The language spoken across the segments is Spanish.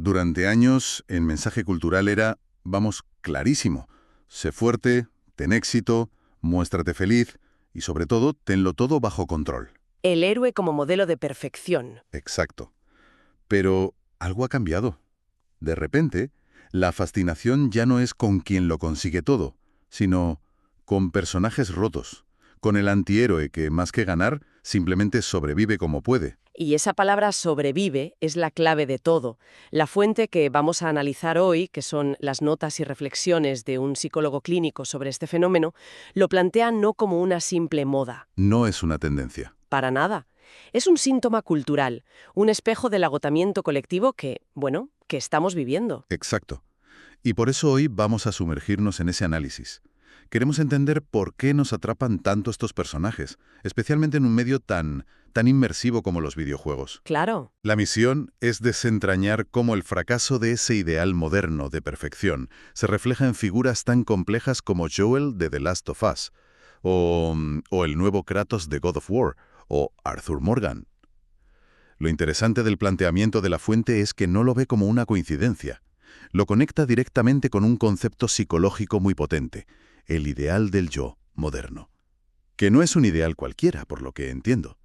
Durante años, el mensaje cultural era, vamos, clarísimo. Sé fuerte, ten éxito, muéstrate feliz y, sobre todo, tenlo todo bajo control. El héroe como modelo de perfección. Exacto. Pero algo ha cambiado. De repente, la fascinación ya no es con quien lo consigue todo, sino con personajes rotos, con el antihéroe que, más que ganar, simplemente sobrevive como puede. Y esa palabra sobrevive es la clave de todo. La fuente que vamos a analizar hoy, que son las notas y reflexiones de un psicólogo clínico sobre este fenómeno, lo plantea no como una simple moda. No es una tendencia. Para nada. Es un síntoma cultural, un espejo del agotamiento colectivo que, bueno, que estamos viviendo. Exacto. Y por eso hoy vamos a sumergirnos en ese análisis. Queremos entender por qué nos atrapan tanto estos personajes, especialmente en un medio tan inmersivo como los videojuegos. Claro. La misión es desentrañar cómo el fracaso de ese ideal moderno de perfección se refleja en figuras tan complejas como Joel de The Last of Us, o el nuevo Kratos de God of War, o Arthur Morgan. Lo interesante del planteamiento de la fuente es que no lo ve como una coincidencia. Lo conecta directamente con un concepto psicológico muy potente, el ideal del yo moderno. Que no es un ideal cualquiera, por lo que entiendo.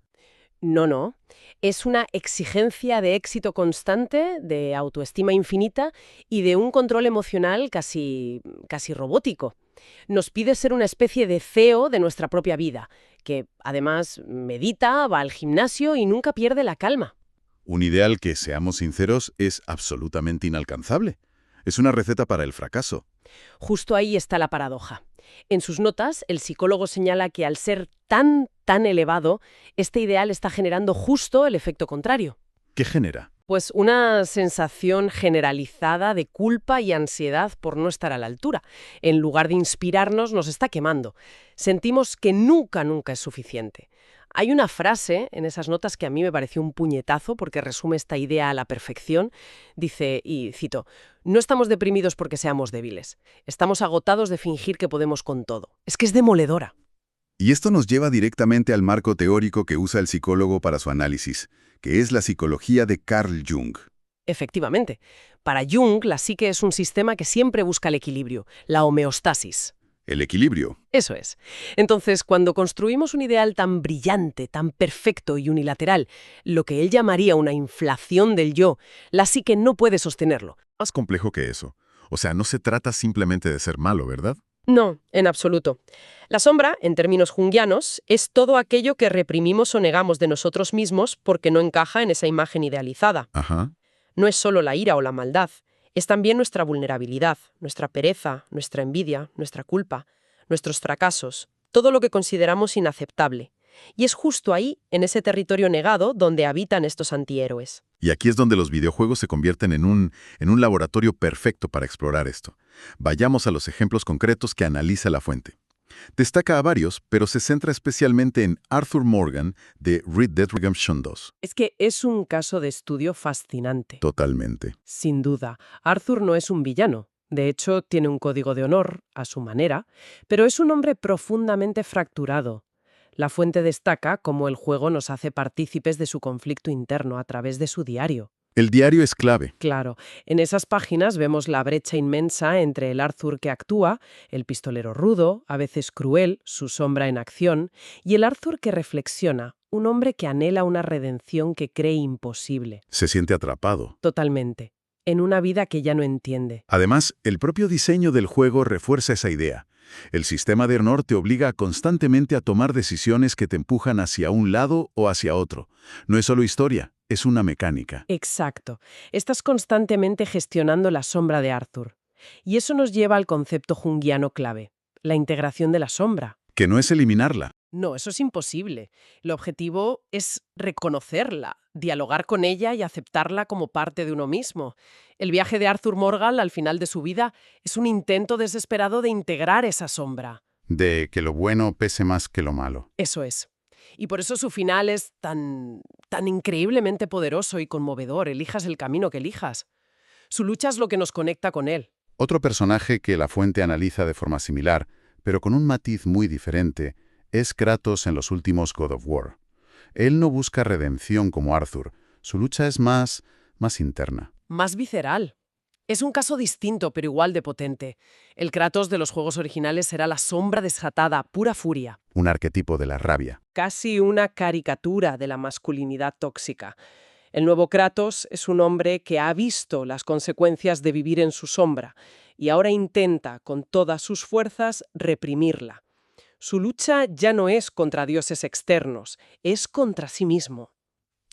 No. Es una exigencia de éxito constante, de autoestima infinita y de un control emocional casi robótico. Nos pide ser una especie de CEO de nuestra propia vida, que además medita, va al gimnasio y nunca pierde la calma. Un ideal que, seamos sinceros, es absolutamente inalcanzable. Es una receta para el fracaso. Justo ahí está la paradoja. En sus notas, el psicólogo señala que al ser tan elevado, este ideal está generando justo el efecto contrario. ¿Qué genera? Pues una sensación generalizada de culpa y ansiedad por no estar a la altura. En lugar de inspirarnos, nos está quemando. Sentimos que nunca es suficiente. Hay una frase en esas notas que a mí me pareció un puñetazo porque resume esta idea a la perfección. Dice, y cito, no estamos deprimidos porque seamos débiles. Estamos agotados de fingir que podemos con todo. Es que es demoledora. Y esto nos lleva directamente al marco teórico que usa el psicólogo para su análisis, que es la psicología de Carl Jung. Efectivamente. Para Jung, la psique es un sistema que siempre busca el equilibrio, la homeostasis. El equilibrio. Eso es. Entonces, cuando construimos un ideal tan brillante, tan perfecto y unilateral, lo que él llamaría una inflación del yo, la psique no puede sostenerlo. Más complejo que eso. O sea, no se trata simplemente de ser malo, ¿verdad? No, en absoluto. La sombra, en términos junguianos, es todo aquello que reprimimos o negamos de nosotros mismos porque no encaja en esa imagen idealizada. Ajá. No es solo la ira o la maldad, es también nuestra vulnerabilidad, nuestra pereza, nuestra envidia, nuestra culpa, nuestros fracasos, todo lo que consideramos inaceptable. Y es justo ahí, en ese territorio negado, donde habitan estos antihéroes. Y aquí es donde los videojuegos se convierten en un laboratorio perfecto para explorar esto. Vayamos a los ejemplos concretos que analiza la fuente. Destaca a varios, pero se centra especialmente en Arthur Morgan de Red Dead Redemption 2. Es que es un caso de estudio fascinante. Totalmente. Sin duda, Arthur no es un villano. De hecho, tiene un código de honor, a su manera, pero es un hombre profundamente fracturado. La fuente destaca cómo el juego nos hace partícipes de su conflicto interno a través de su diario. El diario es clave. Claro, en esas páginas vemos la brecha inmensa entre el Arthur que actúa, el pistolero rudo, a veces cruel, su sombra en acción, y el Arthur que reflexiona, un hombre que anhela una redención que cree imposible. Se siente atrapado. Totalmente. En una vida que ya no entiende. Además, el propio diseño del juego refuerza esa idea. El sistema de honor te obliga constantemente a tomar decisiones que te empujan hacia un lado o hacia otro. No es solo historia, es una mecánica. Exacto. Estás constantemente gestionando la sombra de Arthur. Y eso nos lleva al concepto junguiano clave, la integración de la sombra. Que no es eliminarla. No, eso es imposible. El objetivo es reconocerla, dialogar con ella y aceptarla como parte de uno mismo. El viaje de Arthur Morgan al final de su vida es un intento desesperado de integrar esa sombra. De que lo bueno pese más que lo malo. Eso es. Y por eso su final es tan increíblemente poderoso y conmovedor, elijas el camino que elijas. Su lucha es lo que nos conecta con él. Otro personaje que la fuente analiza de forma similar, pero con un matiz muy diferente, es Kratos en los últimos God of War. Él no busca redención como Arthur, su lucha es más interna. Más visceral. Es un caso distinto, pero igual de potente. El Kratos de los juegos originales era la sombra desatada, pura furia. Un arquetipo de la rabia. Casi una caricatura de la masculinidad tóxica. El nuevo Kratos es un hombre que ha visto las consecuencias de vivir en su sombra y ahora intenta, con todas sus fuerzas, reprimirla. Su lucha ya no es contra dioses externos, es contra sí mismo.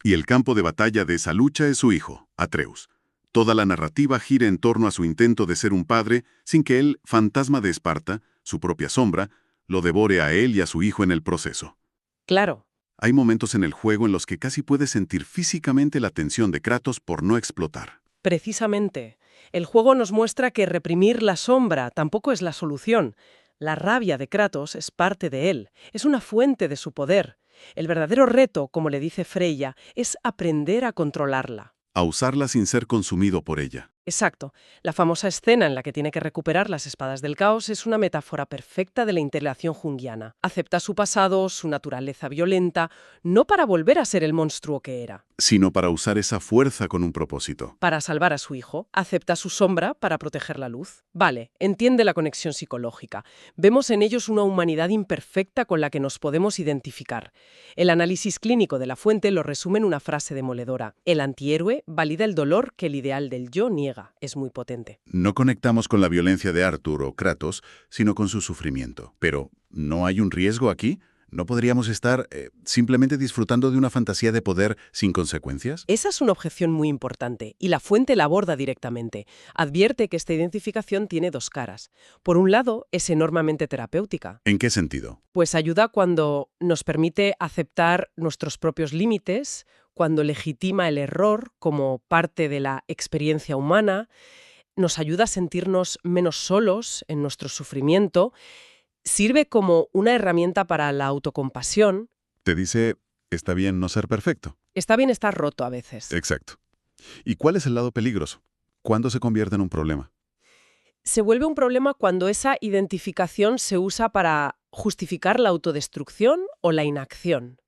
Y el campo de batalla de esa lucha es su hijo, Atreus. Toda la narrativa gira en torno a su intento de ser un padre sin que el fantasma de Esparta, su propia sombra, lo devore a él y a su hijo en el proceso. Claro. Hay momentos en el juego en los que casi puedes sentir físicamente la tensión de Kratos por no explotar. Precisamente, el juego nos muestra que reprimir la sombra tampoco es la solución. La rabia de Kratos es parte de él, es una fuente de su poder. El verdadero reto, como le dice Freya, es aprender a controlarla. A usarla sin ser consumido por ella. Exacto. La famosa escena en la que tiene que recuperar las espadas del caos es una metáfora perfecta de la interrelación junguiana. Acepta su pasado, su naturaleza violenta, no para volver a ser el monstruo que era. Sino para usar esa fuerza con un propósito. Para salvar a su hijo, acepta su sombra para proteger la luz. Vale, entiende la conexión psicológica. Vemos en ellos una humanidad imperfecta con la que nos podemos identificar. El análisis clínico de La Fuente lo resume en una frase demoledora. El antihéroe valida el dolor que el ideal del yo niega. Es muy potente. No conectamos con la violencia de Arthur o Kratos, sino con su sufrimiento. Pero, ¿no hay un riesgo aquí? ¿No podríamos estar simplemente disfrutando de una fantasía de poder sin consecuencias? Esa es una objeción muy importante, y La Fuente la aborda directamente. Advierte que esta identificación tiene dos caras. Por un lado, es enormemente terapéutica. ¿En qué sentido? Pues ayuda cuando nos permite aceptar nuestros propios límites, cuando legitima el error como parte de la experiencia humana, nos ayuda a sentirnos menos solos en nuestro sufrimiento, sirve como una herramienta para la autocompasión. Te dice, está bien no ser perfecto. Está bien estar roto a veces. Exacto. ¿Y cuál es el lado peligroso? ¿Cuándo se convierte en un problema? Se vuelve un problema cuando esa identificación se usa para justificar la autodestrucción o la inacción.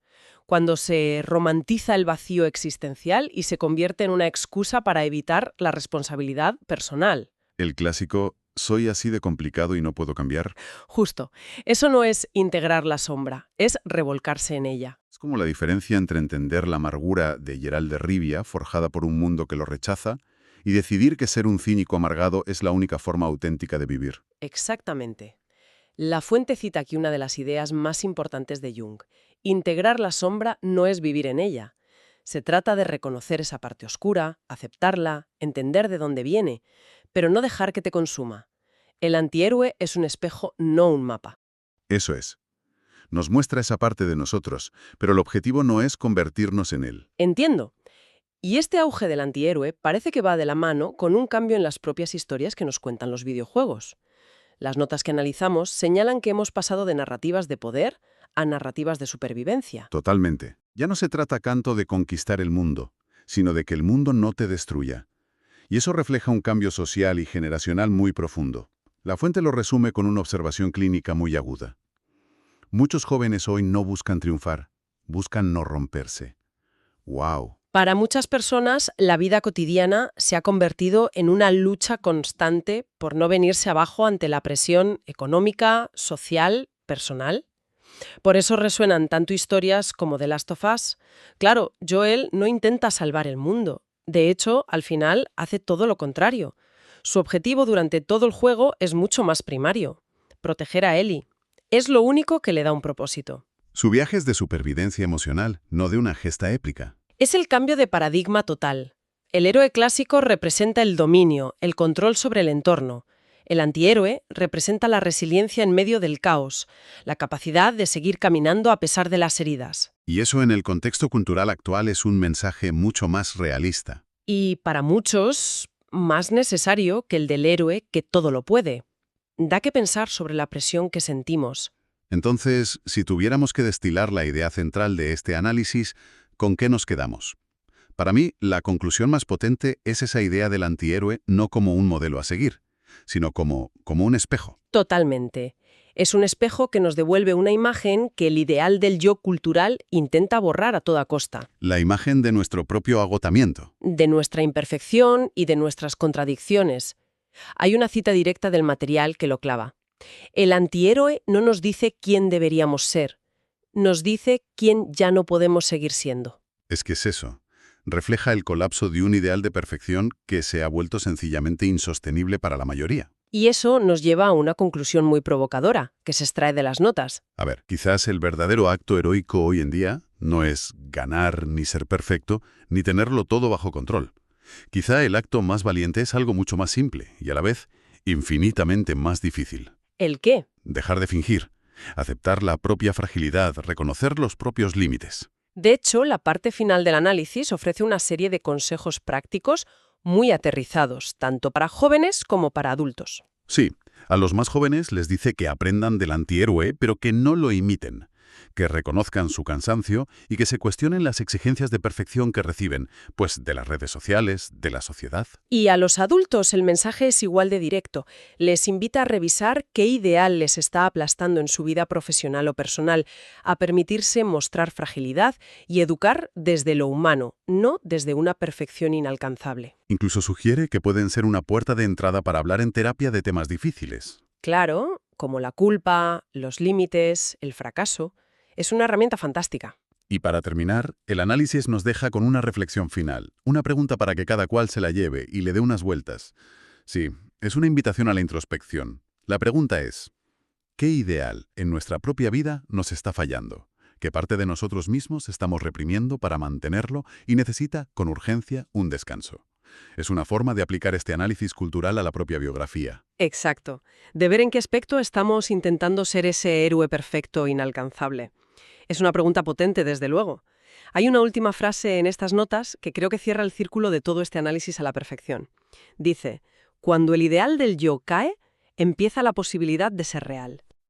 Cuando se romantiza el vacío existencial y se convierte en una excusa para evitar la responsabilidad personal. El clásico, soy así de complicado y no puedo cambiar. Justo. Eso no es integrar la sombra, es revolcarse en ella. Es como la diferencia entre entender la amargura de Geralt de Rivia, forjada por un mundo que lo rechaza, y decidir que ser un cínico amargado es la única forma auténtica de vivir. Exactamente. La Fuente cita aquí una de las ideas más importantes de Jung. Integrar la sombra no es vivir en ella. Se trata de reconocer esa parte oscura, aceptarla, entender de dónde viene, pero no dejar que te consuma. El antihéroe es un espejo, no un mapa. Eso es. Nos muestra esa parte de nosotros, pero el objetivo no es convertirnos en él. Entiendo. Y este auge del antihéroe parece que va de la mano con un cambio en las propias historias que nos cuentan los videojuegos. Las notas que analizamos señalan que hemos pasado de narrativas de poder a narrativas de supervivencia. Totalmente. Ya no se trata tanto de conquistar el mundo, sino de que el mundo no te destruya. Y eso refleja un cambio social y generacional muy profundo. La Fuente lo resume con una observación clínica muy aguda. Muchos jóvenes hoy no buscan triunfar, buscan no romperse. ¡Wow! Para muchas personas, la vida cotidiana se ha convertido en una lucha constante por no venirse abajo ante la presión económica, social, personal. Por eso resuenan tanto historias como The Last of Us. Claro, Joel no intenta salvar el mundo. De hecho, al final hace todo lo contrario. Su objetivo durante todo el juego es mucho más primario: proteger a Ellie. Es lo único que le da un propósito. Su viaje es de supervivencia emocional, no de una gesta épica. Es el cambio de paradigma total. El héroe clásico representa el dominio, el control sobre el entorno. El antihéroe representa la resiliencia en medio del caos, la capacidad de seguir caminando a pesar de las heridas. Y eso en el contexto cultural actual es un mensaje mucho más realista. Y para muchos, más necesario que el del héroe que todo lo puede. Da que pensar sobre la presión que sentimos. Entonces, si tuviéramos que destilar la idea central de este análisis, ¿con qué nos quedamos? Para mí, la conclusión más potente es esa idea del antihéroe no como un modelo a seguir, sino como un espejo. Totalmente. Es un espejo que nos devuelve una imagen que el ideal del yo cultural intenta borrar a toda costa. La imagen de nuestro propio agotamiento. De nuestra imperfección y de nuestras contradicciones. Hay una cita directa del material que lo clava. El antihéroe no nos dice quién deberíamos ser, nos dice quién ya no podemos seguir siendo. Es que es eso. Refleja el colapso de un ideal de perfección que se ha vuelto sencillamente insostenible para la mayoría. Y eso nos lleva a una conclusión muy provocadora, que se extrae de las notas. A ver, quizás el verdadero acto heroico hoy en día no es ganar ni ser perfecto, ni tenerlo todo bajo control. Quizá el acto más valiente es algo mucho más simple y a la vez infinitamente más difícil. ¿El qué? Dejar de fingir, aceptar la propia fragilidad, reconocer los propios límites. De hecho, la parte final del análisis ofrece una serie de consejos prácticos muy aterrizados, tanto para jóvenes como para adultos. Sí, a los más jóvenes les dice que aprendan del antihéroe, pero que no lo imiten, que reconozcan su cansancio y que se cuestionen las exigencias de perfección que reciben, pues de las redes sociales, de la sociedad. Y a los adultos el mensaje es igual de directo. Les invita a revisar qué ideal les está aplastando en su vida profesional o personal, a permitirse mostrar fragilidad y educar desde lo humano, no desde una perfección inalcanzable. Incluso sugiere que pueden ser una puerta de entrada para hablar en terapia de temas difíciles. Claro, como la culpa, los límites, el fracaso. Es una herramienta fantástica. Y para terminar, el análisis nos deja con una reflexión final, una pregunta para que cada cual se la lleve y le dé unas vueltas. Sí, es una invitación a la introspección. La pregunta es, ¿qué ideal en nuestra propia vida nos está fallando? ¿Qué parte de nosotros mismos estamos reprimiendo para mantenerlo y necesita, con urgencia, un descanso? Es una forma de aplicar este análisis cultural a la propia biografía. Exacto. De ver en qué aspecto estamos intentando ser ese héroe perfecto e inalcanzable. Es una pregunta potente, desde luego. Hay una última frase en estas notas que creo que cierra el círculo de todo este análisis a la perfección. Dice, cuando el ideal del yo cae, empieza la posibilidad de ser real.